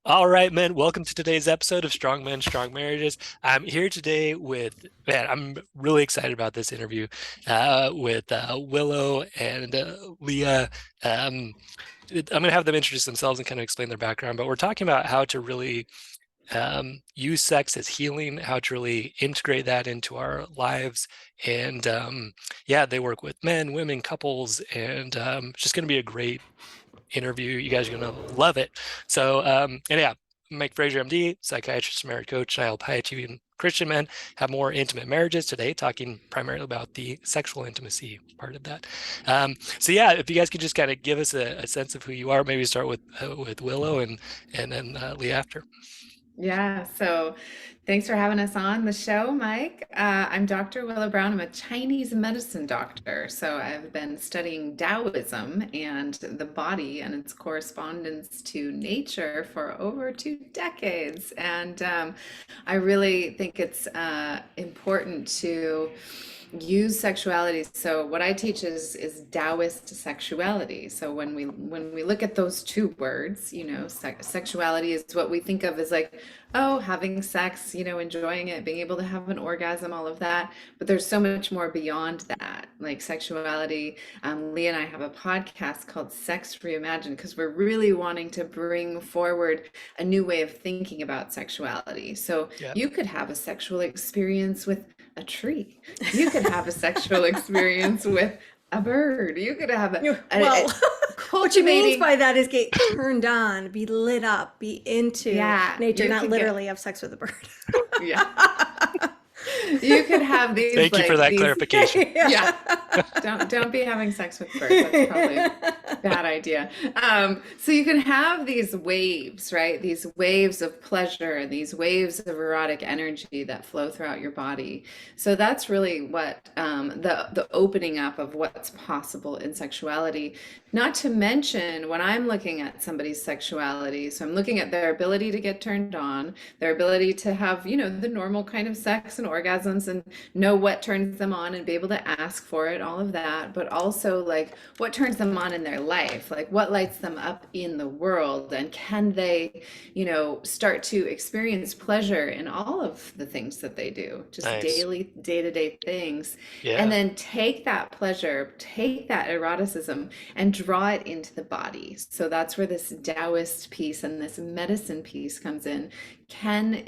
All right, man. Welcome to today's episode of Strong Men, Strong Marriages. I'm here today with, man, I'm really excited about this interview with Willow and Leah. I'm going to have them introduce themselves and kind of explain their background, but we're talking about how to really use sex as healing, how to really integrate that into our lives. And yeah, they work with men, women, couples, and it's just going to be a great interview. You guys are going to love it. So, and yeah, Mike Frazier, MD, psychiatrist, marriage coach. I help high achieving Christian men have more intimate marriages today, talking primarily about the sexual intimacy part of that. So yeah, if you guys could just kind of give us a sense of who you are, maybe start with Willow and then Lee after. Yeah, so thanks for having us on the show, Mike. I'm Dr. Willow Brown. I'm a Chinese medicine doctor. So I've been studying Taoism and the body and its correspondence to nature for over 2 decades. And I really think it's important to use sexuality. So what I teach is Taoist sexuality. So when we look at those two words, sexuality is what we think of as like, oh, having sex, enjoying it, being able to have an orgasm, all of that. But there's so much more beyond that. Like sexuality, Leah and I have a podcast called Sex Reimagined because we're really wanting to bring forward a new way of thinking about sexuality. So Yeah. you could have a sexual experience with a tree. You could have a sexual experience with a bird. You could have Well, what she means cultivating. by that is get turned on, be lit up, be into Yeah, nature, you not could get, literally have sex with a bird. yeah. You could have these Thank you for like that these, clarification. yeah. Don't be having sex with birds. That's probably a bad idea. So you can have these waves, right? These waves of pleasure and these waves of erotic energy that flow throughout your body. So that's really what the opening up of what's possible in sexuality. Not to mention when I'm looking at somebody's sexuality, so I'm looking at their ability to get turned on, their ability to have, the normal kind of sex and orgasms and know what turns them on and be able to ask for it, all of that, but also like what turns them on in their life, like what lights them up in the world, and can they, start to experience pleasure in all of the things that they do, just Nice. daily, day-to-day things, and Yeah. then take that pleasure, take that eroticism and draw it into the body. So that's where this Taoist piece and this medicine piece comes in. Can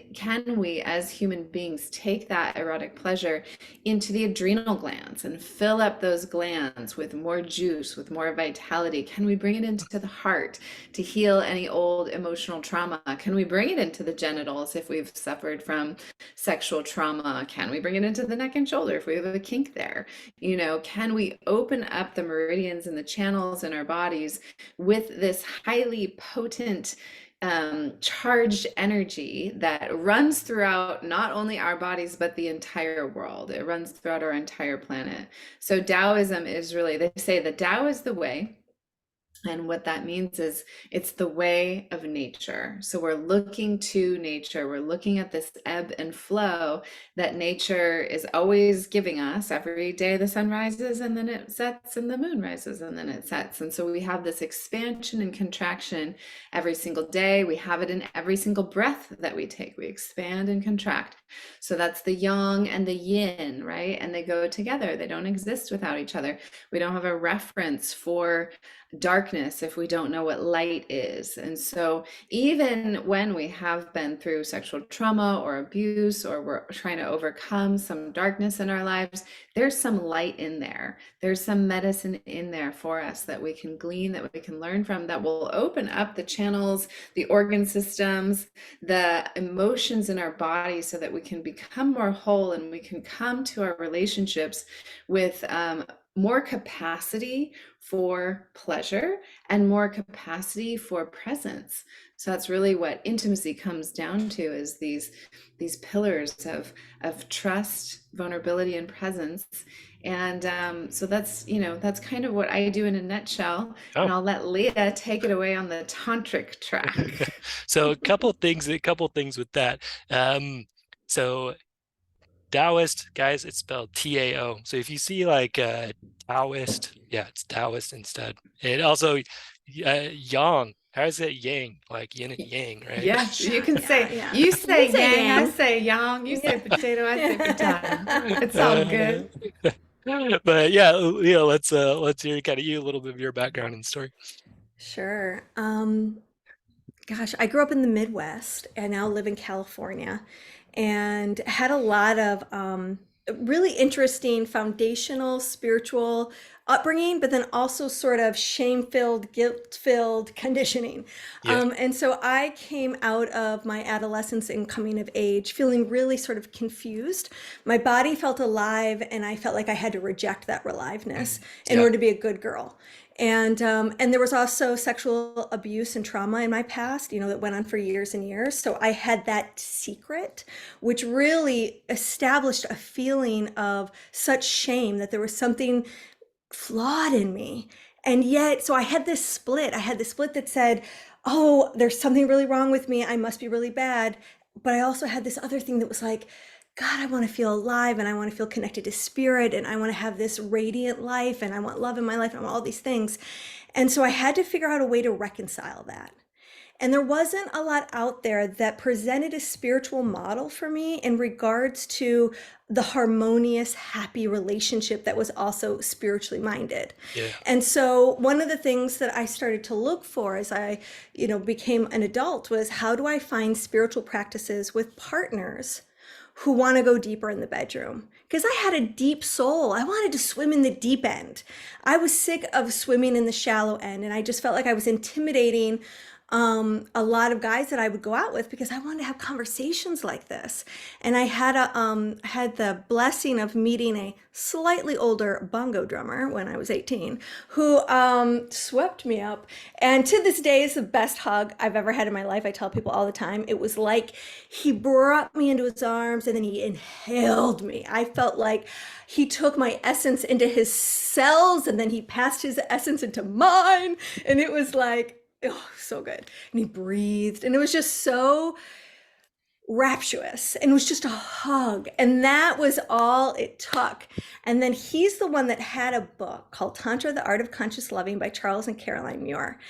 we as human beings take that erotic pleasure into the adrenal glands and fill up those glands with more juice, with more vitality? Can we bring it into the heart to heal any old emotional trauma? Can we bring it into the genitals if we've suffered from sexual trauma? Can we bring it into the neck and shoulder if we have a kink there? Can we open up the meridians and the channels in our bodies with this highly potent charged energy that runs throughout not only our bodies but the entire world? It runs throughout our entire planet. So Taoism is really, they say the Tao is the way, and what that means is it's the way of nature. So we're looking to nature. We're looking at this ebb and flow that nature is always giving us. Every day the sun rises and then it sets, and the moon rises and then it sets. And so we have this expansion and contraction every single day. We have it in every single breath that we take. We expand and contract. So that's the yang and the yin, right? And they go together. They don't exist without each other. We don't have a reference for darkness if we don't know what light is. And so even when we have been through sexual trauma or abuse, or we're trying to overcome some darkness in our lives, there's some light in there. There's some medicine in there for us that we can glean, that we can learn from, that will open up the channels, the organ systems, the emotions in our body, so that we can become more whole and we can come to our relationships with more capacity for pleasure and more capacity for presence. So that's really what intimacy comes down to, is these pillars of trust, vulnerability, and presence. And so that's kind of what I do in a nutshell. Oh. And I'll let Leah take it away on the tantric track. So a couple things with that. So Taoist, guys, it's spelled Tao. So if you see like Taoist, yeah, it's Taoist instead. It also, yang. How is it yang? Like yin and yang, right? Yeah, you can Yeah, say, yeah. you You can say say yang, I yang. say yang, you say potato, I say potato. It's all Uh, good. but yeah, let's hear kind of you a little bit of your background and story. Sure. Gosh, I grew up in the Midwest and now live in California and had a lot of really interesting foundational spiritual upbringing, but then also sort of shame-filled, guilt-filled conditioning. Yeah. And so I came out of my adolescence and coming of age feeling really sort of confused. My body felt alive, and I felt like I had to reject that aliveness Mm, in yeah. order to be a good girl. And there was also sexual abuse and trauma in my past, that went on for years and years. So I had that secret, which really established a feeling of such shame that there was something flawed in me. And yet, so I had this split. I had this split that said, oh, there's something really wrong with me. I must be really bad. But I also had this other thing that was like, God, I want to feel alive and I want to feel connected to spirit and I want to have this radiant life and I want love in my life and I want all these things. And so I had to figure out a way to reconcile that. And there wasn't a lot out there that presented a spiritual model for me in regards to the harmonious, happy relationship that was also spiritually minded. Yeah. And so one of the things that I started to look for as I, became an adult was how do I find spiritual practices with partners who want to go deeper in the bedroom? Because I had a deep soul. I wanted to swim in the deep end. I was sick of swimming in the shallow end, and I just felt like I was intimidating a lot of guys that I would go out with because I wanted to have conversations like this. And I had the blessing of meeting a slightly older bongo drummer when I was 18 who swept me up. And to this day is the best hug I've ever had in my life. I tell people all the time. It was like he brought me into his arms and then he inhaled me. I felt like he took my essence into his cells and then he passed his essence into mine. And it was like, oh, so good. And he breathed, and it was just so rapturous. And it was just a hug. And that was all it took. And then he's the one that had a book called Tantra, the Art of Conscious Loving by Charles and Caroline Muir.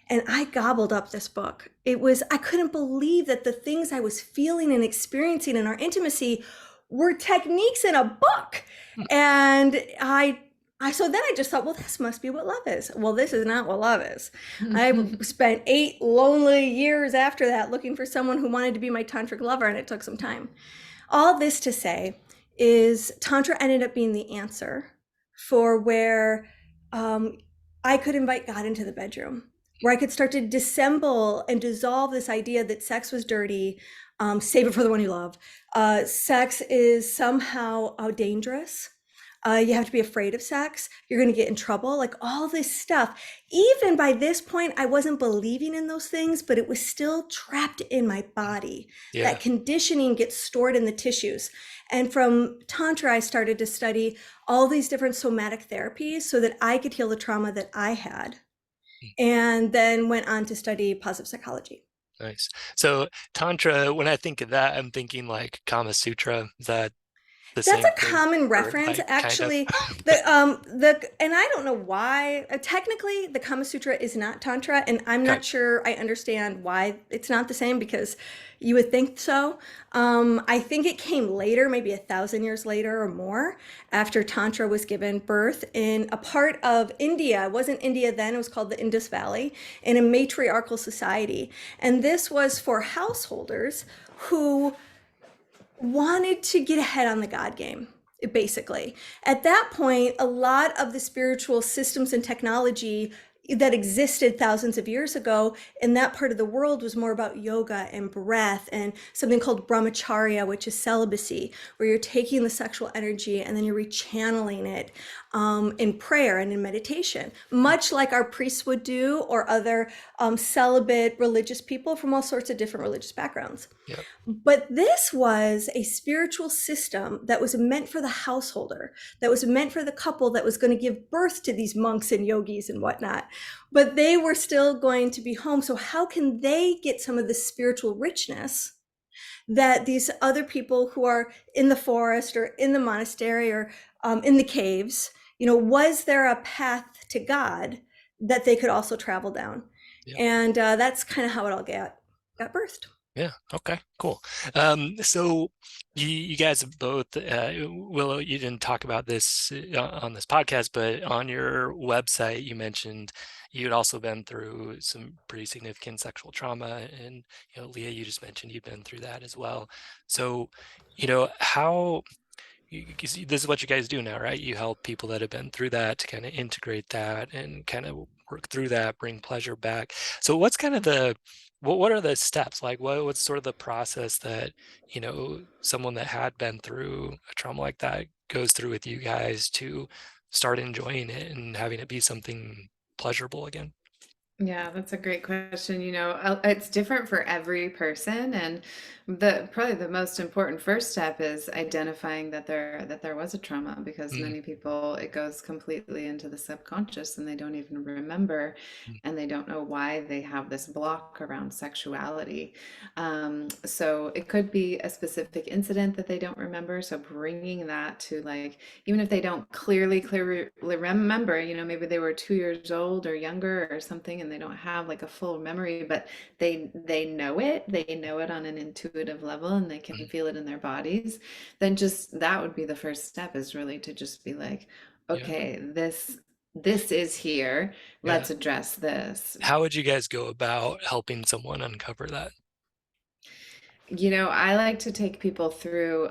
And I gobbled up this book. I couldn't believe that the things I was feeling and experiencing in our intimacy were techniques in a book. And so then I just thought, well, this must be what love is. Well, this is not what love is. I spent 8 lonely years after that looking for someone who wanted to be my tantric lover, and it took some time. All this to say is Tantra ended up being the answer for where I could invite God into the bedroom, where I could start to dissemble and dissolve this idea that sex was dirty, save it for the one you love. Sex is somehow dangerous. You have to be afraid of sex. You're going to get in trouble, like all this stuff. Even by this point, I wasn't believing in those things, but it was still trapped in my body. Yeah. That conditioning gets stored in the tissues. And from Tantra, I started to study all these different somatic therapies so that I could heal the trauma that I had. And then went on to study positive psychology. Nice. So Tantra, when I think of that, I'm thinking like Kama Sutra. Is that the That's same a thing? common Or reference, like kind of? actually. And I don't know why. Technically, the Kama Sutra is not Tantra, and I'm Okay. not sure I understand why it's not the same because you would think so. I think it came later, maybe 1,000 years later or more, after Tantra was given birth in a part of India. It wasn't India then, it was called the Indus Valley, in a matriarchal society. And this was for householders who wanted to get ahead on the God game, basically. At that point, a lot of the spiritual systems and technology that existed thousands of years ago in that part of the world was more about yoga and breath and something called brahmacharya, which is celibacy, where you're taking the sexual energy and then you're rechanneling it in prayer and in meditation, much like our priests would do or other celibate religious people from all sorts of different religious backgrounds. Yep. But this was a spiritual system that was meant for the householder, that was meant for the couple that was going to give birth to these monks and yogis and whatnot. But they were still going to be home. So how can they get some of the spiritual richness that these other people who are in the forest or in the monastery or in the caves, was there a path to God that they could also travel down. Yeah. And that's kind of how it all got birthed. Yeah. Okay. Cool. So you guys have both, Willow, you didn't talk about this on this podcast, but on your website, you mentioned you'd also been through some pretty significant sexual trauma, and Leah, you just mentioned you'd been through that as well. So, how this is what you guys do now, right? You help people that have been through that to kind of integrate that and kind of work through that, bring pleasure back. So what's kind of what are the steps? Like what's sort of the process that, someone that had been through a trauma like that goes through with you guys to start enjoying it and having it be something pleasurable again? Yeah, that's a great question. It's different for every person, and the probably the most important first step is identifying that there was a trauma, because Mm, many people it goes completely into the subconscious and they don't even remember, mm, and they don't know why they have this block around sexuality. So it could be a specific incident that they don't remember. So bringing that to, like, even if they don't clearly remember, maybe they were 2 years old or younger or something, and they don't have like a full memory, but they know it on an intuitive level, and they can mm. feel it in their bodies. Then just that would be the first step, is really to just be like, Yeah. okay, this is here, Yeah. let's address this. How would you guys go about helping someone uncover that? I like to take people through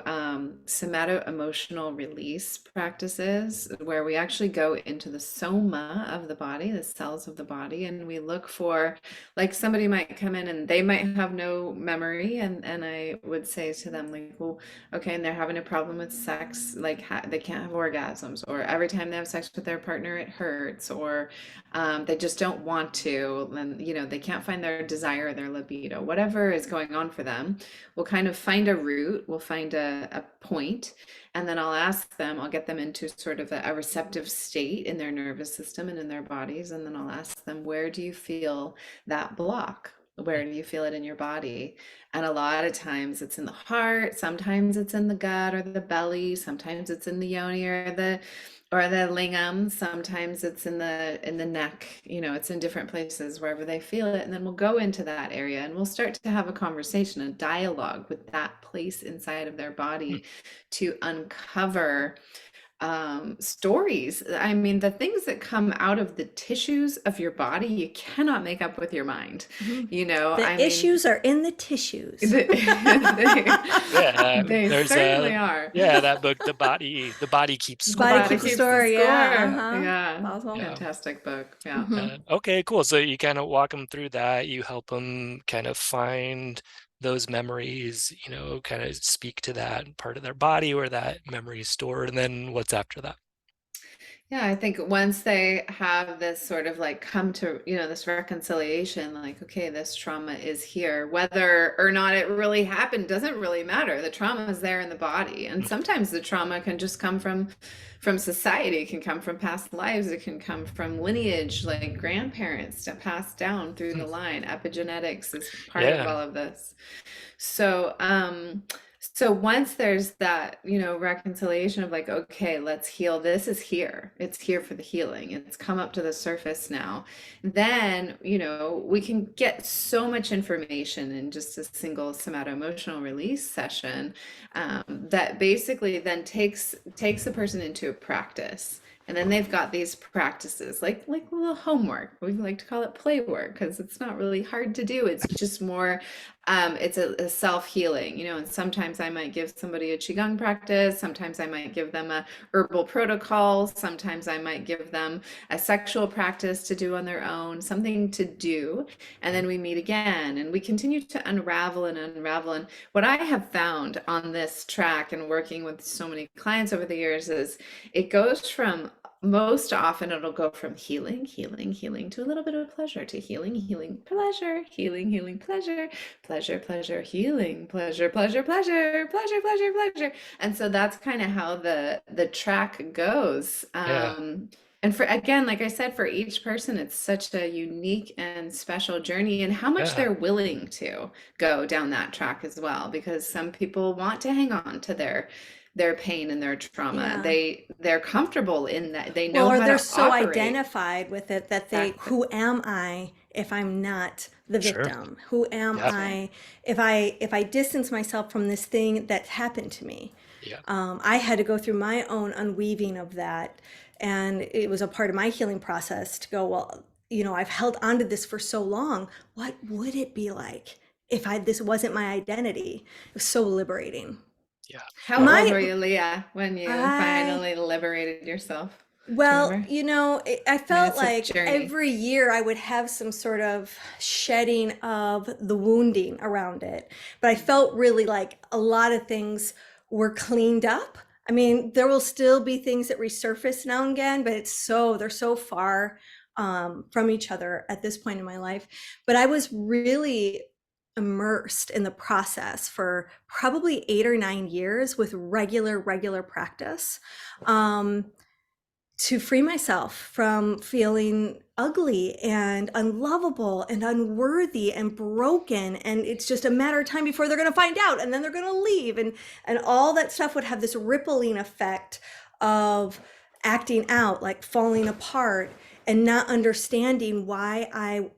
somato-emotional release practices, where we actually go into the soma of the body, the cells of the body, and we look for, like, somebody might come in and they might have no memory, and I would say to them, like, well, okay, and they're having a problem with sex, like they can't have orgasms, or every time they have sex with their partner it hurts, or they just don't want to, and they can't find their desire or their libido, whatever is going on for them. We'll kind of find a root, we'll find a point, and then I'll get them into sort of a receptive state in their nervous system and in their bodies. And then I'll ask them, where do you feel that block? Where do you feel it in your body? And a lot of times it's in the heart, sometimes it's in the gut or the belly, sometimes it's in the yoni or the lingam, sometimes it's in the neck. It's in different places wherever they feel it, and then we'll go into that area and we'll start to have a conversation, a dialogue with that place inside of their Mm, body, to uncover stories. I mean, the things that come out of the tissues of your body, you cannot make up with your mind. Mhm. I The mean, issues are in the tissues. they, Yeah, they there's certainly are. that book, the body keeps The The body score. body keeps the keeps the story. Yeah. score. Uh-huh. Yeah. Boswell. Yeah. Fantastic book. Yeah. Hmm. Okay, cool. So you kind of walk them through that. You help them kind of find those memories, kind of speak to that part of their body where that memory is stored. And then what's after that? Yeah, I think once they have this sort of like come to, this reconciliation, like, okay, this trauma is here, whether or not it really happened doesn't really matter. The trauma is there in the body. And Mm, sometimes the trauma can just come from society, it can come from past lives, it can come from lineage, like grandparents to pass down through mm. the line. Epigenetics is part of Yeah, all of this. So, so once there's that, reconciliation of like, okay, let's heal. This is here. It's here for the healing. It's come up to the surface now. Then, we can get so much information in just a single somato-emotional release session, that basically then takes a person into a practice. And then they've got these practices, like a little homework. We like to call it play work, because it's not really hard to do. It's just more, it's a self-healing, and sometimes I might give somebody a qigong practice, sometimes I might give them a herbal protocol, sometimes I might give them a sexual practice to do on their own, something to do, and then we meet again and we continue to unravel and unravel. And what I have found on this track and working with so many clients over the years is it goes from, most often it'll go from healing, healing, healing, to a little bit of pleasure, to healing, healing, pleasure, healing, healing, pleasure, pleasure, pleasure, healing, pleasure, pleasure, pleasure, pleasure, pleasure, pleasure. And so that's kind of how the track goes. yeah, And for, again, like I said, for each person, it's such a unique and special journey, and how much yeah, they're willing to go down that track as well, because some people want to hang on to their pain and their trauma. Yeah. They're comfortable in that. They Well, know or how they're to so operate. identified with it that they, Exactly. who am I if I'm not the Sure. victim? Who am Yeah. Exactly. I if I distance myself from this thing that's happened to me? Yeah. I had to go through my own unweaving of that, and it was a part of my healing process to go, well, I've held onto this for so long. What would it be like if this wasn't my identity? It was so liberating. Yeah. How Well, old My were you, Leah, when you I finally liberated yourself? Do you Well, remember? I I mean, felt it's a like journey. every year I would have some sort of shedding of the wounding around it. But I felt really like a lot of things were cleaned up. I mean, there will still be things that resurface now and again, but they're so far from each other at this point in my life. But I was really immersed in the process for probably 8 or 9 years with regular practice. Um, to free myself from feeling ugly and unlovable and unworthy and broken, and it's just a matter of time before they're going to find out, and then they're going to leave, and all that stuff would have this rippling effect of acting out, like falling apart, and not understanding why I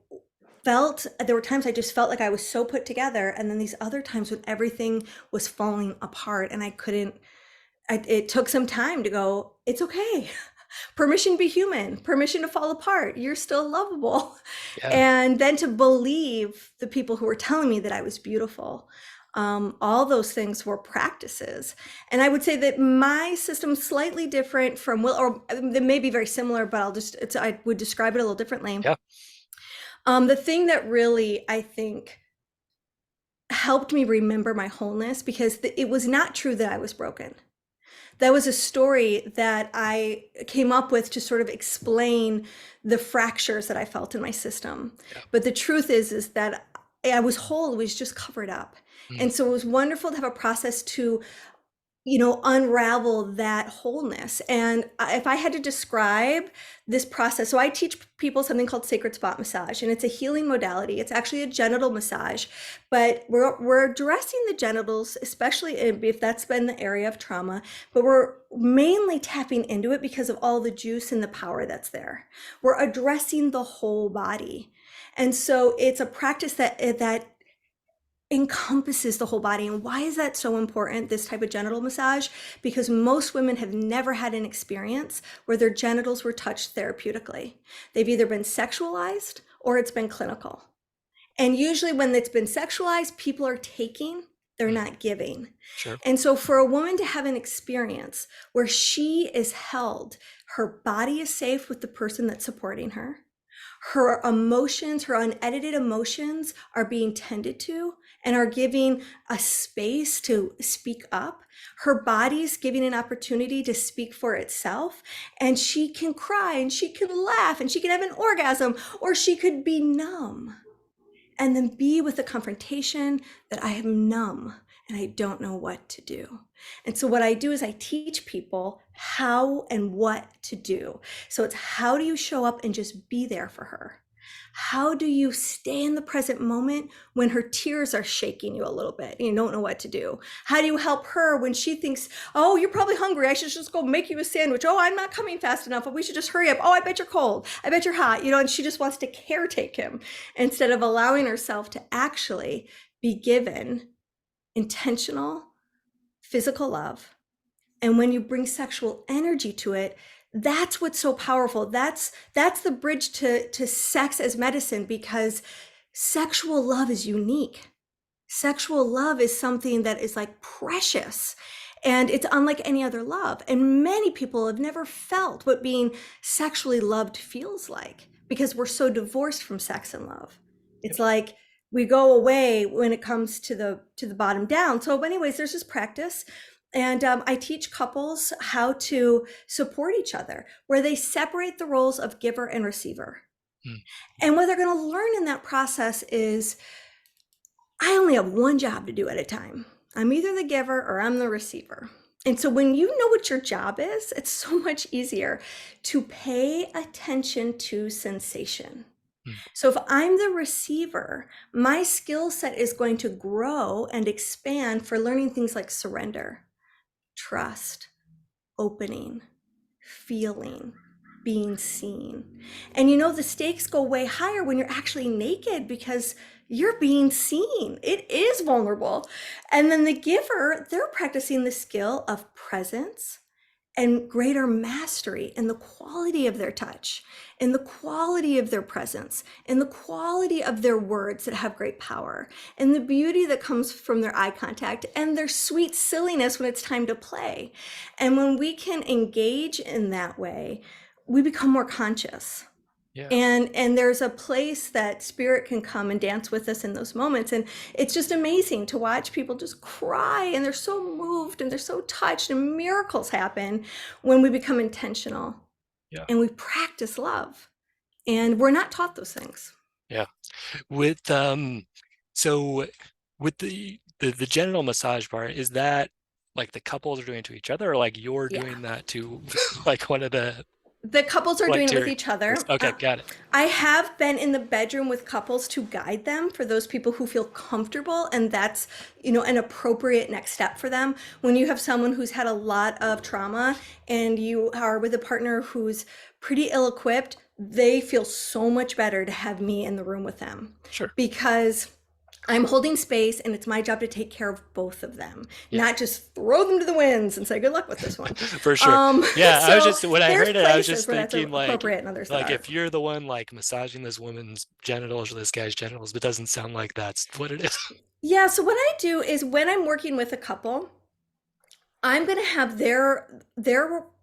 felt. There were times I just felt like I was so put together, and then these other times when everything was falling apart and I couldn't. It took some time to go, it's okay. Permission to be human, permission to fall apart. You're still lovable. yeah. And then to believe the people who were telling me that I was beautiful. All those things were practices. And I would say that my system's slightly different from Will, or they may be very similar, but I would describe it a little differently. Yeah. The thing that really, I think, helped me remember my wholeness, because it was not true that I was broken. That was a story that I came up with to sort of explain the fractures that I felt in my system. Yeah. But the truth is that I was whole, it was just covered up. Mm. And so it was wonderful to have a process to unravel that wholeness. And if I had to describe this process, so I teach people something called sacred spot massage, and it's a healing modality. It's actually a genital massage, but we're addressing the genitals, especially if that's been the area of trauma, but we're mainly tapping into it because of all the juice and the power that's there. We're addressing the whole body. And so it's a practice that encompasses the whole body. And why is that so important, this type of genital massage? Because most women have never had an experience where their genitals were touched therapeutically. They've either been sexualized or it's been clinical. And usually when it's been sexualized, people are taking, they're Mm. not giving. Sure. And so for a woman to have an experience where she is held, her body is safe with the person that's supporting her, her emotions, her unedited emotions are being tended to and are giving a space to speak up. Her body's giving an opportunity to speak for itself. And she can cry and she can laugh and she can have an orgasm, or she could be numb and then be with the confrontation that I am numb and I don't know what to do. And so what I do is I teach people how and what to do. So it's, how do you show up and just be there for her? How do you stay in the present moment when her tears are shaking you a little bit and you don't know what to do? How do you help her when she thinks, oh, you're probably hungry, I should just go make you a sandwich. Oh, I'm not coming fast enough, but we should just hurry up. Oh, I bet you're cold. I bet you're hot. And she just wants to caretake him instead of allowing herself to actually be given intentional physical love. And when you bring sexual energy to it, that's what's so powerful. That's the bridge to sex as medicine, because sexual love is unique. Sexual love is something that is like precious, and it's unlike any other love. And many people have never felt what being sexually loved feels like, because we're so divorced from sex and love. It's like we go away when it comes to the bottom down. So anyways, there's this practice. And I teach couples how to support each other, where they separate the roles of giver and receiver. Mm. And what they're going to learn in that process is, I only have one job to do at a time. I'm either the giver or I'm the receiver. And so when you know what your job is, it's so much easier to pay attention to sensation. Mm. So if I'm the receiver, my skill set is going to grow and expand for learning things like surrender, trust, opening, feeling, being seen. And you know, the stakes go way higher when you're actually naked because you're being seen. It is vulnerable. And then the giver, they're practicing the skill of presence and greater mastery in the quality of their touch, in the quality of their presence, in the quality of their words that have great power, and the beauty that comes from their eye contact and their sweet silliness when it's time to play. And when we can engage in that way, we become more conscious. Yeah. And there's a place that spirit can come and dance with us in those moments. And it's just amazing to watch people just cry, and they're so moved and they're so touched, and miracles happen when we become intentional Yeah. and we practice love. And we're not taught those things. Yeah. With so with the genital massage part, is that like the couples are doing to each other, or like you're Yeah. doing that to like one of The couples are like doing it to with your each other. okay, got it. I have been in the bedroom with couples to guide them for those people who feel comfortable, and that's, you know, an appropriate next step for them. When you have someone who's had a lot of trauma and you are with a partner who's pretty ill-equipped, they feel so much better to have me in the room with them. Sure. Because I'm holding space, and it's my job to take care of both of them, Yeah. not just throw them to the winds and say, good luck with this one. For sure. Yeah, I was just, when I there's heard it, I was places just where that's thinking like appropriate and others that if aren't. you're the one like massaging this woman's genitals or this guy's genitals, but it doesn't sound like that's what it is. Yeah, so what I do is when I'm working with a couple, I'm going to have their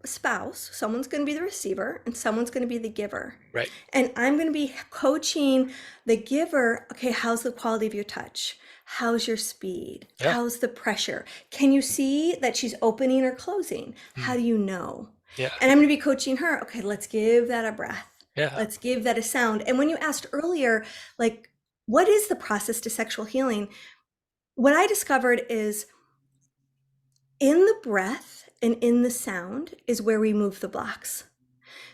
spouse, someone's going to be the receiver and someone's going to be the giver. Right. And I'm going to be coaching the giver, okay, how's the quality of your touch? How's your speed? Yeah. How's the pressure? Can you see that she's opening or closing? How do you know? Yeah. And I'm going to be coaching her, okay, let's give that a breath. Yeah. Let's give that a sound. And when you asked earlier, like, what is the process to sexual healing? What I discovered is in the breath and in the sound is where we move the blocks.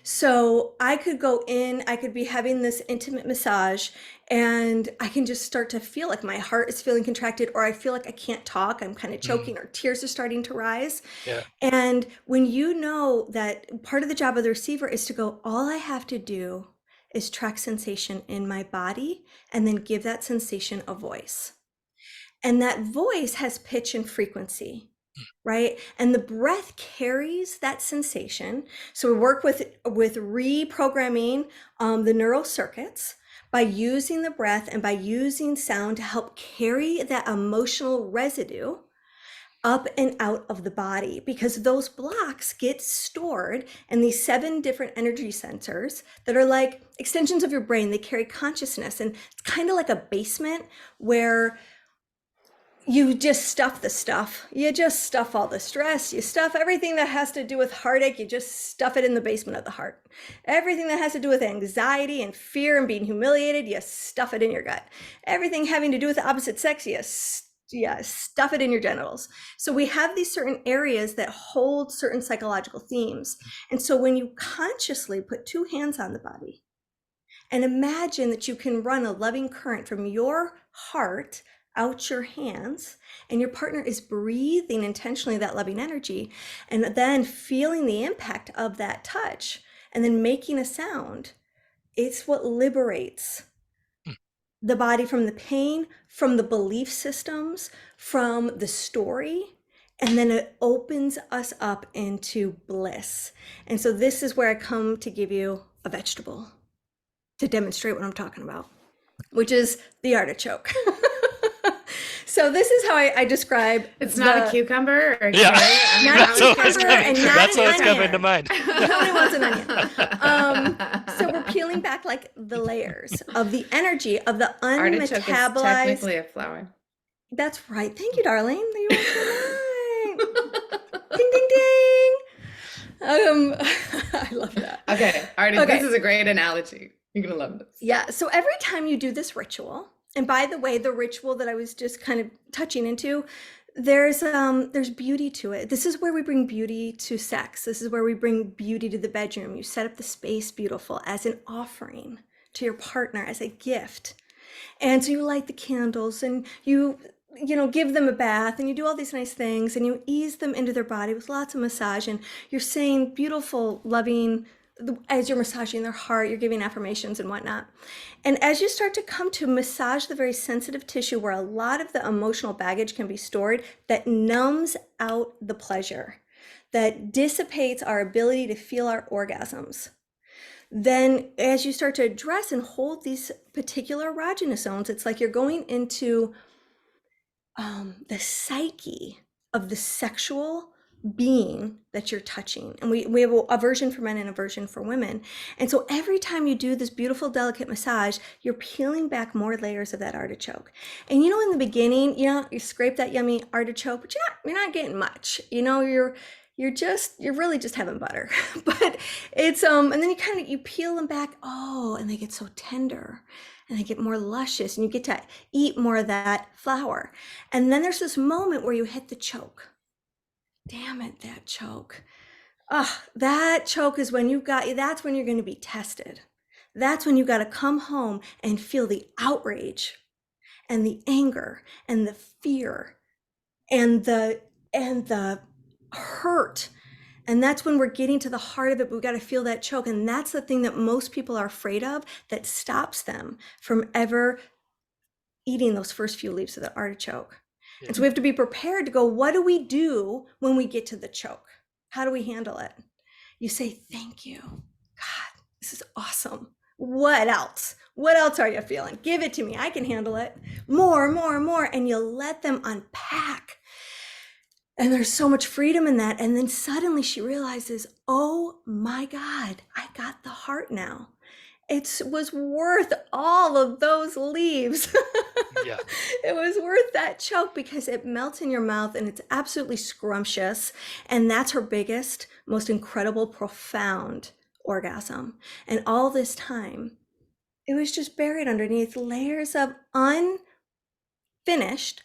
So I could go in, I could be having this intimate massage, and I can just start to feel like my heart is feeling contracted, or I feel like I can't talk, I'm kind of choking, or tears are starting to rise. Yeah. And when you know that part of the job of the receiver is to go, all I have to do is track sensation in my body and then give that sensation a voice. And that voice has pitch and frequency, right? And the breath carries that sensation. So we work with reprogramming the neural circuits by using the breath and by using sound to help carry that emotional residue up and out of the body, because those blocks get stored in these 7 different energy sensors that are like extensions of your brain. They carry consciousness, and it's kind of like a basement where you just stuff the stuff. You just stuff all the stress. You stuff everything that has to do with heartache. You just stuff it in the basement of the heart. Everything that has to do with anxiety and fear and being humiliated, you stuff it in your gut. Everything having to do with the opposite sex, you stuff it in your genitals. So we have these certain areas that hold certain psychological themes. And so when you consciously put 2 hands on the body and imagine that you can run a loving current from your heart out your hands, and your partner is breathing intentionally that loving energy, and then feeling the impact of that touch, and then making a sound, it's what liberates the body from the pain, from the belief systems, from the story, and then it opens us up into bliss. And so this is where I come to give you a vegetable to demonstrate what I'm talking about, which is the artichoke. So this is how I describe. It's not a cucumber or a Yeah. carrot. Not a cucumber and not That's an what's coming onion. to mind. Nobody wants an onion. So we're peeling back like the layers of the energy of the Artichoke is unmetabolized. technically a flower. That's right. Thank you, darling. You were right. Ding, ding, ding. I love that. Okay, Artie, Okay. this is a great analogy. You're gonna love this. Yeah. So every time you do this ritual, and by the way, the ritual that I was just kind of touching into, there's beauty to it. This is where we bring beauty to sex. This is where we bring beauty to the bedroom. You set up the space beautiful as an offering to your partner, as a gift. And so you light the candles and you give them a bath, and you do all these nice things, and you ease them into their body with lots of massage, and you're saying beautiful, loving, as you're massaging their heart, you're giving affirmations and whatnot. And as you start to come to massage the very sensitive tissue where a lot of the emotional baggage can be stored, that numbs out the pleasure, that dissipates our ability to feel our orgasms. Then as you start to address and hold these particular erogenous zones, it's like you're going into the psyche of the sexual being that you're touching. And we have a version for men and a version for women. And so every time you do this beautiful, delicate massage, you're peeling back more layers of that artichoke. And in the beginning, you scrape that yummy artichoke, but you're not getting much. You're really just having butter. But it's and then you peel them back, and they get so tender, and they get more luscious, and you get to eat more of that flour. And then there's this moment where you hit the choke. Damn it, that choke. That choke is that's when you're going to be tested. That's when you got to come home and feel the outrage and the anger and the fear and the hurt. And that's when we're getting to the heart of it, but we got to feel that choke. And that's the thing that most people are afraid of, that stops them from ever eating those first few leaves of the artichoke. Yeah. And so we have to be prepared to go, what do we do when we get to the choke? How do we handle it? You say, thank you. God, this is awesome. What else? What else are you feeling? Give it to me. I can handle it. More. And you let them unpack. And there's so much freedom in that. And then suddenly she realizes, oh my God, I got the heart now. It was worth all of those leaves. Yeah. It was worth that choke because it melts in your mouth and it's absolutely scrumptious. And that's her biggest, most incredible, profound orgasm. And all this time, it was just buried underneath layers of unfinished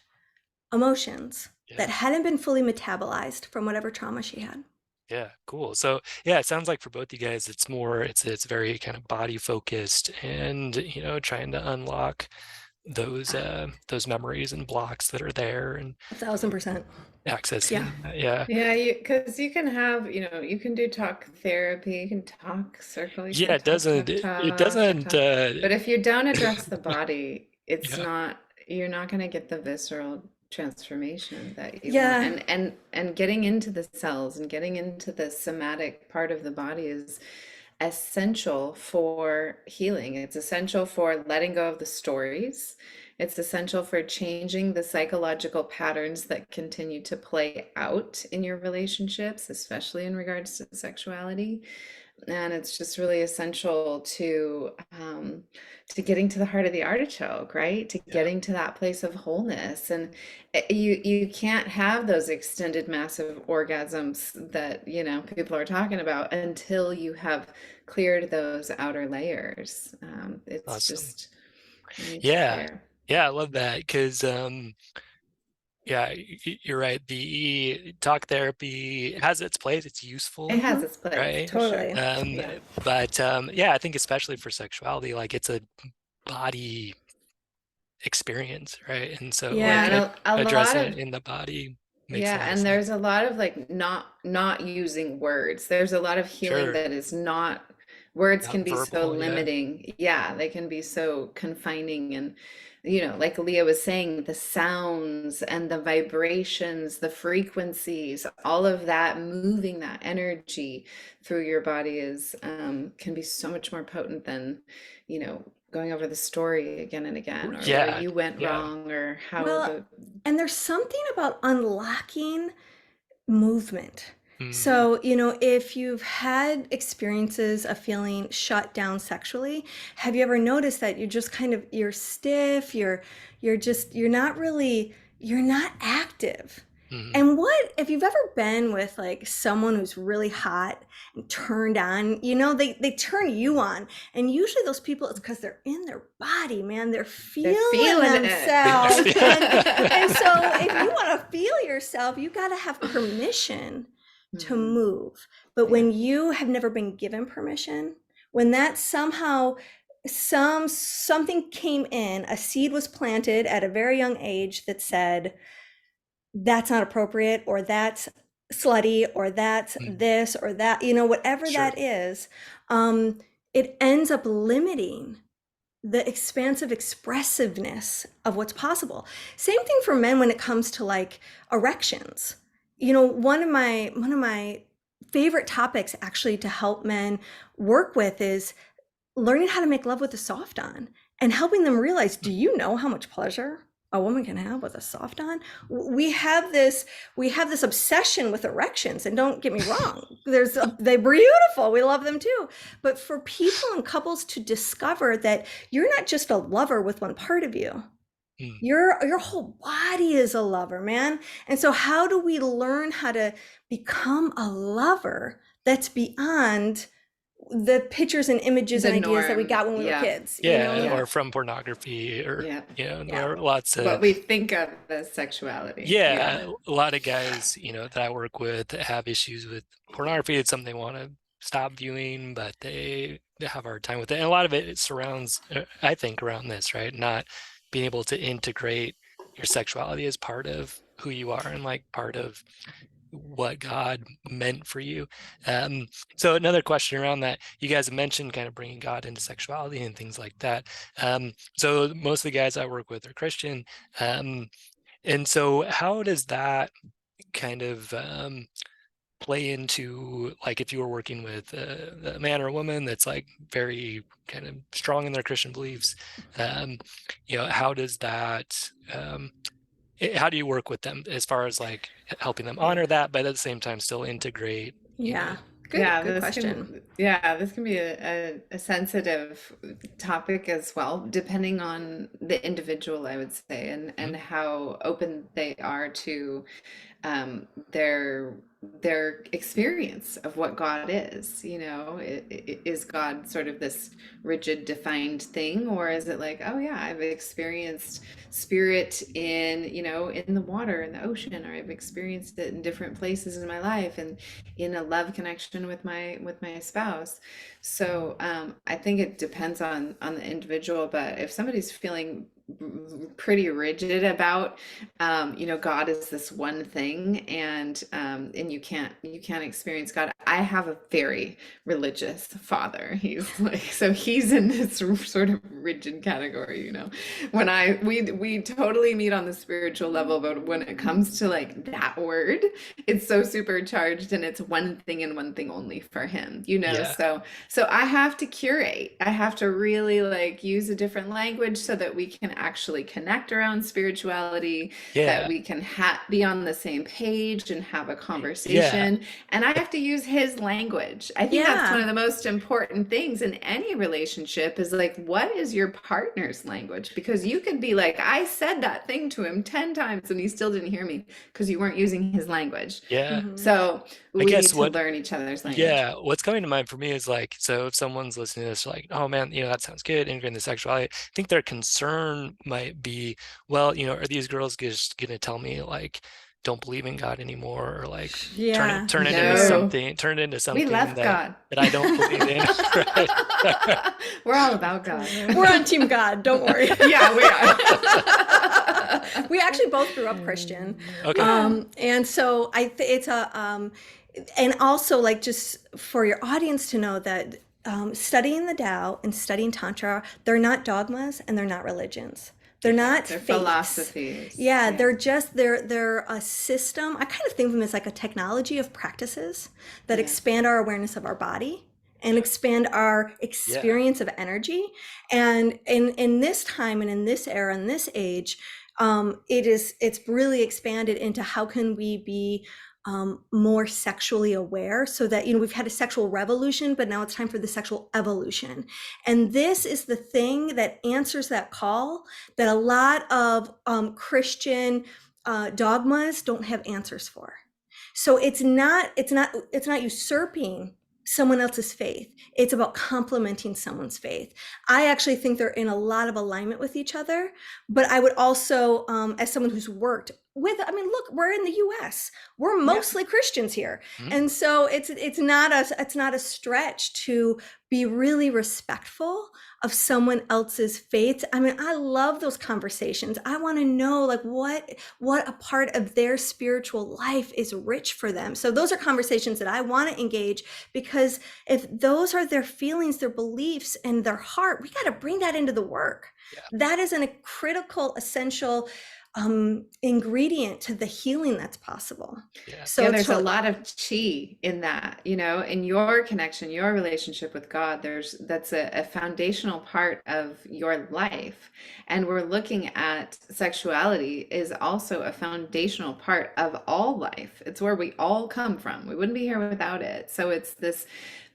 emotions that hadn't been fully metabolized from whatever trauma she had. Yeah, cool. So yeah, it sounds like for both you guys, it's very kind of body focused and trying to unlock those memories and blocks that are there and 1,000%. accessing. Yeah, because you can have, you can do talk therapy, you can talk circle, you can it doesn't but if you don't address the body, you're not going to get the visceral transformation that you want. And getting into the cells and getting into the somatic part of the body is essential for healing. It's essential for letting go of the stories. It's essential for changing the psychological patterns that continue to play out in your relationships, especially in regards to sexuality. And it's just really essential to getting to the heart of the artichoke, right? To getting to that place of wholeness. And you can't have those extended massive orgasms that people are talking about until you have cleared those outer layers. It's awesome. just I love that because you're right. The talk therapy has its place. It's useful. It has its place, right? Totally. But I think especially for sexuality, like it's a body experience, right? And so addressing it in the body makes a lot of sense. There's a lot of not using words. There's a lot of healing that is not words, can be so limiting. They can be so confining. And like Leah was saying, the sounds and the vibrations, the frequencies, all of that, moving that energy through your body is can be so much more potent than going over the story again and again, or where you went wrong, or how and there's something about unlocking movement. So, if you've had experiences of feeling shut down sexually, have you ever noticed that you're just you're stiff, you're not active? And if you've ever been with like someone who's really hot and turned on, they turn you on. And usually those people, it's because they're in their body, man. They're feeling themselves. and so if you want to feel yourself, you got to have permission to move. But when you have never been given permission, when that somehow something came in, a seed was planted at a very young age that said, that's not appropriate, or that's slutty, or that's Mm, this or that, whatever sure. that is, um, it ends up limiting the expansive expressiveness of what's possible. Same thing for men when it comes to like erections. One of my favorite topics actually to help men work with is learning how to make love with a soft on, and helping them realize, do Mm, you know how much pleasure a woman can have with a soft on? We have this obsession with erections, and don't get me wrong, they're beautiful, we love them too. But for people and couples to discover that you're not just a lover with one part of you, mm, your whole body is a lover, man. And so how do we learn how to become a lover that's beyond the pictures and images The and ideas that we norm. got when we were Yeah. kids, yeah, Yeah. or from pornography, or Yeah. Yeah. there are lots of, What we think of as sexuality. Yeah. yeah, a lot of guys, that I work with that have issues with pornography. It's something they want to stop viewing, but they have a hard time with it. And a lot of it surrounds, I think, around this, right? Not being able to integrate your sexuality as part of who you are and like part of what God meant for you. So another question around that, you guys mentioned kind of bringing God into sexuality and things like that. So most of the guys I work with are Christian. And so how does that kind of play into, like, if you were working with a man or a woman that's like very kind of strong in their Christian beliefs, um, how does that, how do you work with them as far as like helping them Yeah. honor that, but at the same time still integrate, Yeah. Good, Yeah, good question. this can be a sensitive topic as well, depending on the individual, I would say, and Mhm. how open they are to um, their their experience of what God is. Is God sort of this rigid, defined thing, or is it like, oh yeah, I've experienced spirit in the water, in the ocean, or I've experienced it in different places in my life, and in a love connection with my spouse. So I think it depends on the individual, but if somebody's feeling pretty rigid about God is this one thing, and you can't experience God. I have a very religious father. He's like, so he's in this sort of rigid category, when we totally meet on the spiritual level, but when it comes to like that word, it's so supercharged, and it's one thing and one thing only for him, Yeah, so I have to curate. I have to really like use a different language so that we can actually connect around spirituality, that yeah, we can be on the same page and have a yeah, conversation. And I have to use his language. I think that's one Yeah. of the most important things in any relationship, is like, what is your partner's language? Because you could be like, I said that thing to him 10 times and he still didn't hear me because you weren't using his language. yeah. Mhm. So I we guess need to what learn each other's language. Yeah, what's coming to mind for me is like, so if someone's listening to this, like, oh man, that sounds good, integrating the sexuality. I think their concern might be, well, are these girls just gonna tell me like, don't believe in God anymore, or like turn it Yeah. turn it into No, something, turn it into we something love that God. I don't believe in, right? We're all about God. We're on Team God, don't worry. Yeah, we are. We actually both grew up Christian. Okay. Yeah. And so it's and also like just for your audience to know that studying the Tao and studying Tantra, they're not dogmas and they're not religions. They're Yeah. not They're faiths. philosophies. Yeah, Yeah. they're a system. I kind of think of them as like a technology of practices that Yeah. expand our awareness of our body and expand our Yeah. experience of energy. And in this time and in this era and this age, it's really expanded into how can we be more sexually aware, so that we've had a sexual revolution, but now it's time for the sexual evolution. And this is the thing that answers that call that a lot of Christian dogmas don't have answers for. So it's not usurping someone else's faith. It's about complementing someone's faith. I actually think they're in a lot of alignment with each other. But I would also, as someone who's worked I mean, look, we're in the US. We're Yeah. mostly Christians here. Mhm. And so it's not a stretch to be really respectful of someone else's faith. I mean, I love those conversations. I want to know like what a part of their spiritual life is rich for them. So those are conversations that I want to engage, because if those are their feelings, their beliefs, and their heart, we got to bring that into the work. Yeah, That is a critical, essential ingredient to the healing that's possible. yeah, So Yeah, it's there's a totally, lot of chi in that, in your connection, your relationship with God. That's a foundational part of your life. And we're looking at sexuality is also a foundational part of all life. It's where we all come from. We wouldn't be here without it. So it's this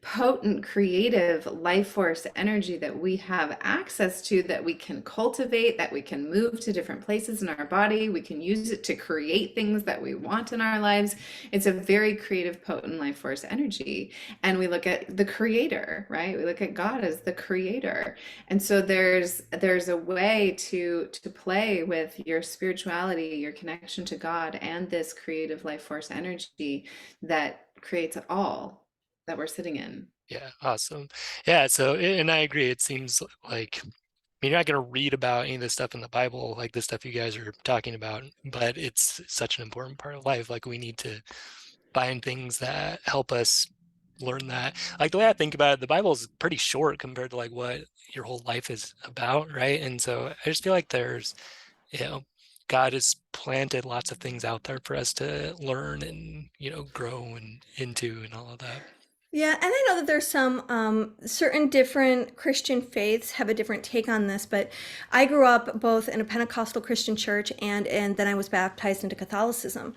potent, creative life force energy that we have access to, that we can cultivate, that we can move to different places in our body. We can use it to create things that we want in our lives. It's a very creative, potent life force energy. And we look at the creator, right? We look at God as the creator. And so there's a way to play with your spirituality, your connection to God, and this creative life force energy that creates all that we're sitting in. yeah, awesome. Yeah, so and I agree. It seems like, I mean, you're not going to read about any of this stuff in the Bible, like the stuff you guys are talking about, but it's such an important part of life. Like we need to find things that help us learn that. Like the way I think about it, the Bible is pretty short compared to like what your whole life is about, right? And so I just feel like there's, you know, God has planted lots of things out there for us to learn and, grow and into and all of that. yeah. And I know that there's some certain different Christian faiths have a different take on this, but I grew up both in a Pentecostal Christian church and then I was baptized into Catholicism.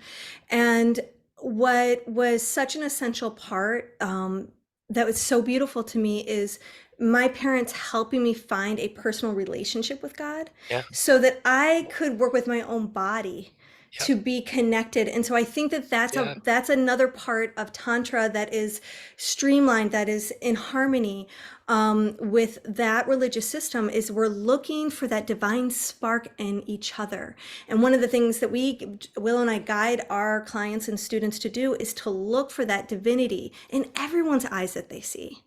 And what was such an essential part that was so beautiful to me is my parents helping me find a personal relationship with God Yeah. so that I could work with my own body Yep. to be connected. And so I think that Yeah. that's another part of tantra that is streamlined, that is in harmony with that religious system, is we're looking for that divine spark in each other. And one of the things that Will and I guide our clients and students to do is to look for that divinity in everyone's eyes that they see.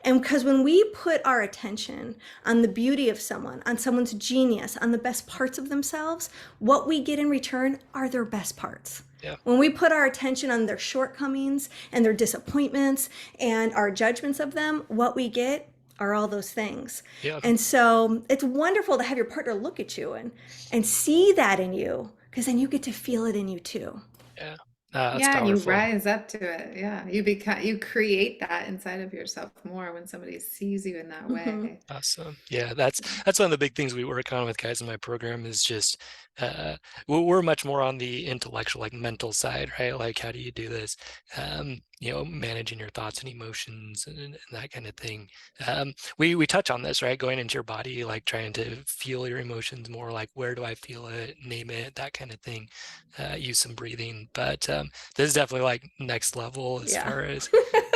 And because when we put our attention on the beauty of someone, on someone's genius, on the best parts of themselves, what we get in return are their best parts. Yeah. When we put our attention on their shortcomings and their disappointments and our judgments of them, what we get are all those things. Yeah. And so it's wonderful to have your partner look at you and see that in you, because then you get to feel it in you too. Yeah. That's Yeah, and you powerful. rise up to it. Yeah, you create that inside of yourself more when somebody sees you in that Mm-hmm. way. Awesome. Yeah, that's one of the big things we work on with guys in my program is just we're much more on the intellectual, like mental side, right? Like how do you do this? Managing your thoughts and emotions and that kind of thing. We touch on this, right? Going into your body, like trying to feel your emotions more, like where do I feel it, name it, that kind of thing. Use some breathing. But this is definitely like next level as Yeah. far as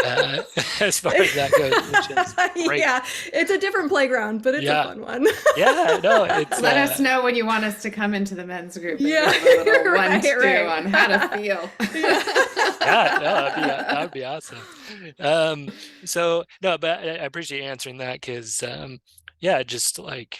uh, as far as that goes, which is great. Yeah, it's a different playground, but it's a Yeah. fun one. Yeah, no, it's Let us know when you want us to come into the men's group and Yeah, give a little right, one to right. on how to feel. yeah, no, that would be awesome. So no, but I appreciate you answering that because yeah, just like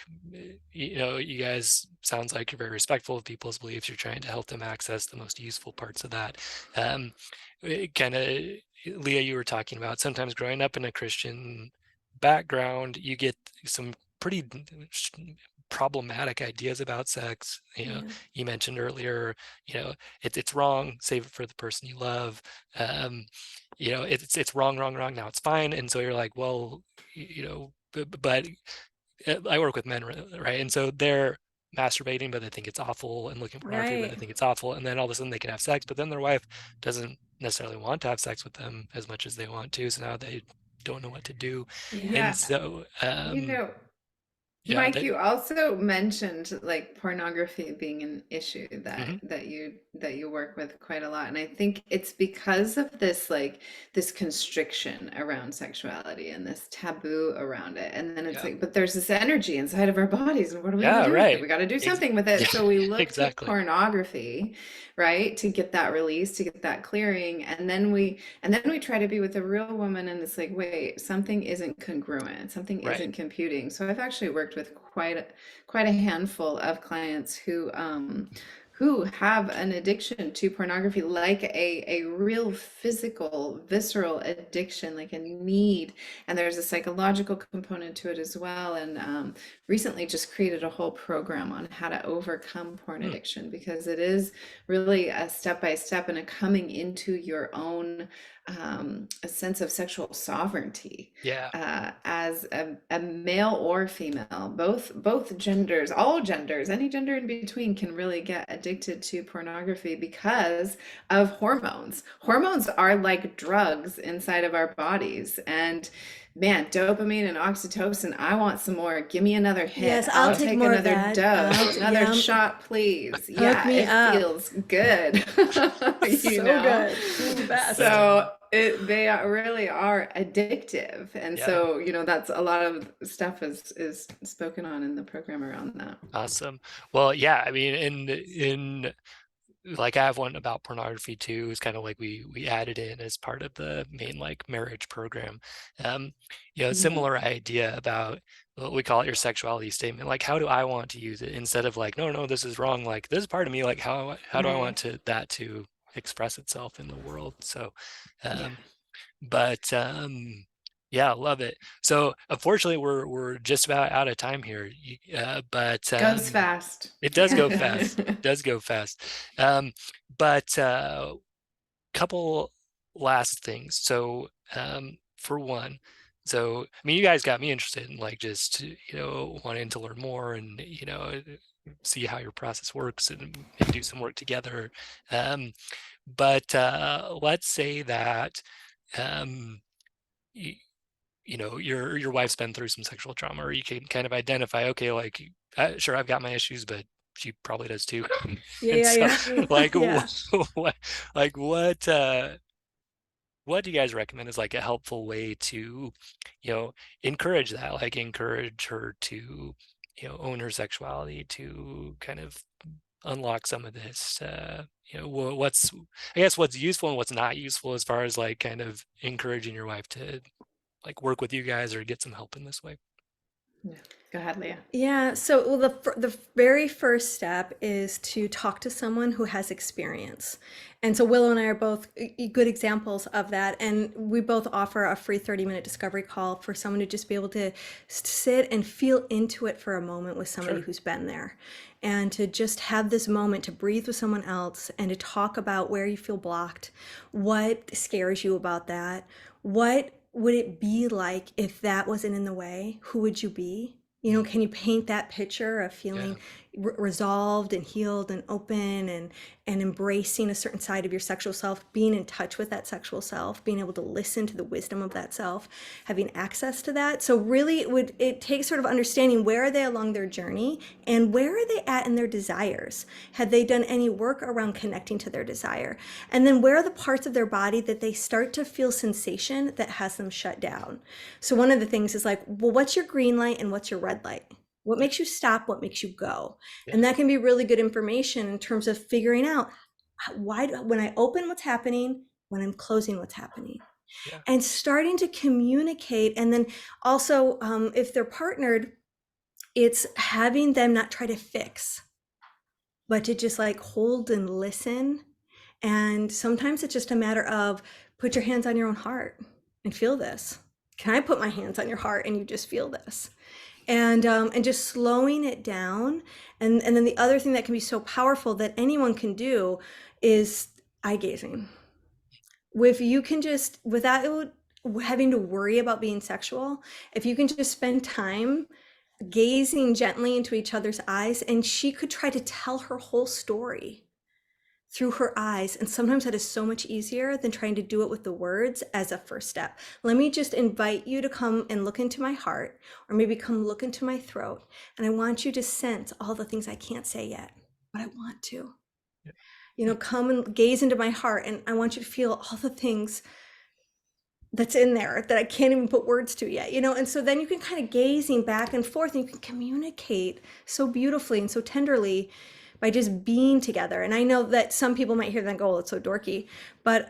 you guys sounds like you're very respectful of people's beliefs. You're trying to help them access the most useful parts of that. Kind of, Leah, you were talking about sometimes growing up in a Christian background, you get some pretty problematic ideas about sex. Yeah. You mentioned earlier, it's wrong, save it for the person you love. It's wrong, wrong, wrong, now it's fine. And so you're like, well, but I work with men, right? And so they're masturbating, but they think it's awful, and looking at pornography, but they Right. think it's awful. And then all of a sudden they can have sex, but then their wife doesn't necessarily want to have sex with them as much as they want to. So now they don't know what to do. Yeah. Yeah, And so, you know, Yeah, Mike, that, you also mentioned like pornography being an issue mhm, that you work with quite a lot. And I think it's because of this like this constriction around sexuality and this taboo around it. And then it's yeah, like, but there's this energy inside of our bodies, and what are we gonna yeah, do with it? right. We gotta do Ex something with it. yeah, So we look to exactly. pornography, right? To get that release, to get that clearing. And then we try to be with a real woman, and it's like, wait, something isn't congruent, something Right. isn't computing. So I've actually worked with quite a handful of clients who have an addiction to pornography, like a real physical, visceral addiction, like a need. And there's a psychological component to it as well. And recently just created a whole program on how to overcome porn Hmm. addiction, because it is really a step by step and a coming into your own a sense of sexual sovereignty Yeah. as a male or female, both genders, all genders, any gender in between can really get addicted to pornography because of hormones. Hormones are like drugs inside of our bodies, and man, dopamine and oxytocin, I want some more. Give me another hit. Yes, I'll I'll take take more of another that. dose, another Yeah, shot, please. hook Yeah, me it up. feels good. You So know? good. The best. So really are addictive. And Yeah. so, that's a lot of stuff is spoken on in the program around that. Awesome. Well, yeah, I mean, in like I have one about pornography too. It's kind of like we added in as part of the main like marriage program. Um, Mhm. similar idea about what we call it your sexuality statement. Like, how do I want to use it instead of like, no, no, this is wrong. Like, this is part of me. Like, how do I want Right. to that to express itself in the world? So, Yeah. um, but yeah, love it. So unfortunately, we're just about out of time here. But Goes fast. it does go fast. It does go fast. Um, but couple last things. So for one, so I mean, you guys got me interested in like just wanting to learn more and see how your process works and maybe do some work together. Um, but let's say that um, you, your wife's been through some sexual trauma, or you can kind of identify, okay, like sure, I've got my issues, but she probably does too. Yeah, And yeah, so yeah. like Yeah. what like what do you guys recommend is like a helpful way to encourage that, like encourage her to own her sexuality, to kind of unlock some of this what's I guess what's useful and what's not useful as far as like kind of encouraging your wife to like work with you guys or get some help in this way. Yeah. Go ahead, Leah. Yeah, so well, the very first step is to talk to someone who has experience. And so Willow and I are both good examples of that. And we both offer a free 30-minute discovery call for someone to just be able to sit and feel into it for a moment with somebody Sure. who's been there. And to just have this moment to breathe with someone else and to talk about where you feel blocked, what scares you about that, what would it be like if that wasn't in the way? Who would you be? Mm, Can you paint that picture of yeah. feeling resolved and healed and open and embracing a certain side of your sexual self, being in touch with that sexual self, being able to listen to the wisdom of that self, having access to that. So really it takes sort of understanding, where are they along their journey and where are they at in their desires? Had they done any work around connecting to their desire? And then where are the parts of their body that they start to feel sensation that has them shut down? So one of the things is like, well, what's your green light and what's your red light? What Yeah. makes you stop? What makes you go? Yeah. And that can be really good information in terms of figuring out why, when I open, what's happening, when I'm closing, what's happening, Yeah. and starting to communicate. And then also, if they're partnered, it's having them not try to fix, but to just like hold and listen. And sometimes it's just a matter of put your hands on your own heart and feel this. Can I put my hands on your heart and you just feel this? And just slowing it down. And then the other thing that can be so powerful that anyone can do is eye gazing. If you can just, without having to worry about being sexual, if you can just spend time gazing gently into each other's eyes, and she could try to tell her whole story through her eyes. And sometimes that is so much easier than trying to do it with the words as a first step. Let me just invite you to come and look into my heart, or maybe come look into my throat. And I want you to sense all the things I can't say yet, but I want to. Come and gaze into my heart, and I want you to feel all the things that's in there that I can't even put words to yet, and so then you can kind of gazing back and forth, and you can communicate so beautifully and so tenderly by just being together. And I know that some people might hear that and go, oh, it's so dorky, but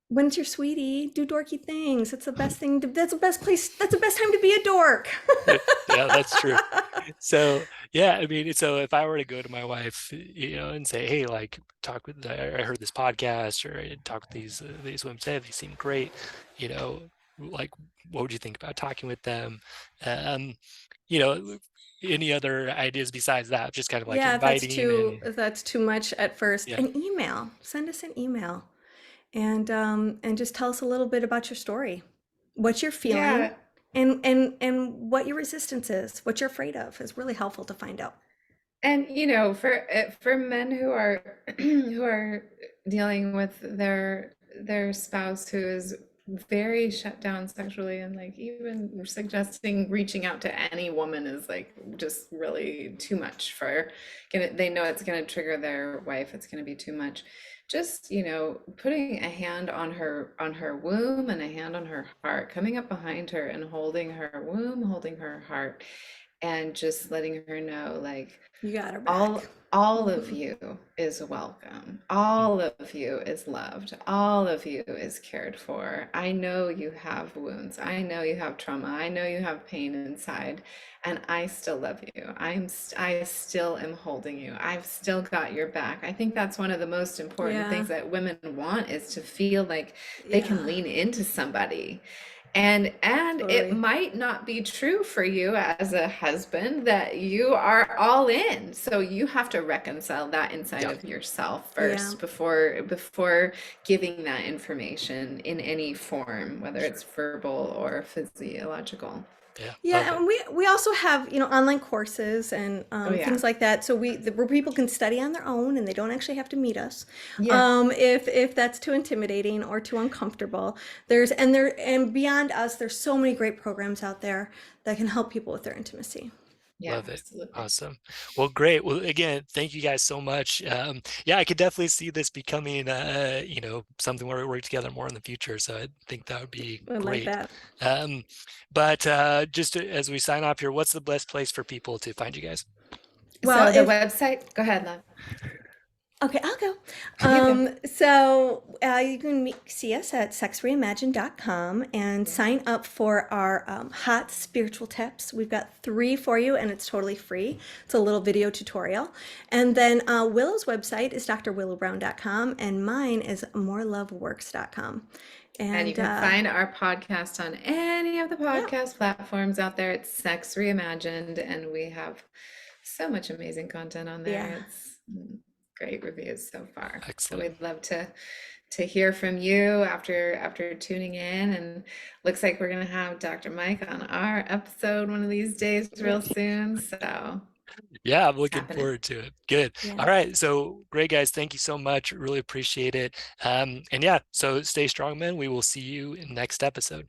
when it's your sweetie, do dorky things. That's the best thing that's the best place, that's the best time to be a dork. Yeah, that's true. So yeah, I mean, so if I were to go to my wife, and say, hey, like, I heard this podcast, or I talked with these women today, they seem great, like, what would you think about talking with them? Um, you know, any other ideas besides that? Just kind of like Yeah, inviting and if that's too much at first, yeah, an email. Send us an email, and just tell us a little bit about your story, what you're feeling, Yeah. and what your resistance is, what you're afraid of is really helpful to find out. And for men who are who are dealing with their spouse who is very shut down sexually, and like even suggesting reaching out to any woman is like just really too much for they know it's gonna trigger their wife, it's gonna be too much. Just, putting a hand on her womb and a hand on her heart, coming up behind her and holding her womb, holding her heart, and just letting her know, like, You got her all back. all of Mhm. you is welcome. All of you is loved. All of you is cared for. I know you have wounds. I know you have trauma. I know you have pain inside, and I still love you. I still am holding you. I've still got your back. I think that's one of the most important Yeah, things that women want, is to feel like they can yeah, lean into somebody. And it totally. might not be true for you as a husband that you are all in. So you have to reconcile that inside yeah, of yourself Yeah. first before giving that information in any form, whether sure, it's verbal or physiological. yeah, love Yeah, it. and we also have, online courses and Oh yeah. things like that. So where people can study on their own and they don't actually have to meet us. Yeah. If that's too intimidating or too uncomfortable, and beyond us, there's so many great programs out there that can help people with their intimacy. Yeah, Love it. absolutely. Awesome. Well, great. Well, again, thank you guys so much. Yeah, I could definitely see this becoming, something where we work together more in the future. So I think that would be I like great. that. Um, but just as we sign off here, what's the best place for people to find you guys? Well, So the if website, go ahead, love. Okay, I'll go. You go. You can see us at sexreimagine.com and Yeah. sign up for our hot spiritual tips. We've got 3 for you, and it's totally free. It's a little video tutorial. And then Willow's website is drwillowbrown.com, and mine is moreloveworks.com. And you And can find our podcast on any of the yeah, podcast platforms out there. It's Sex Reimagined, and we have so much amazing content on there. yeah, It's great reviews so far. So Excellent. we'd love to hear from you after tuning in. And looks like we're gonna have Dr. Mike on our episode one of these days yeah, real soon. So Yeah, I'm it's looking happening. forward to it. Good. yeah. All right. So great, guys. Thank you so much. Really appreciate it. And yeah, so stay strong, man. We will see you in the next episode.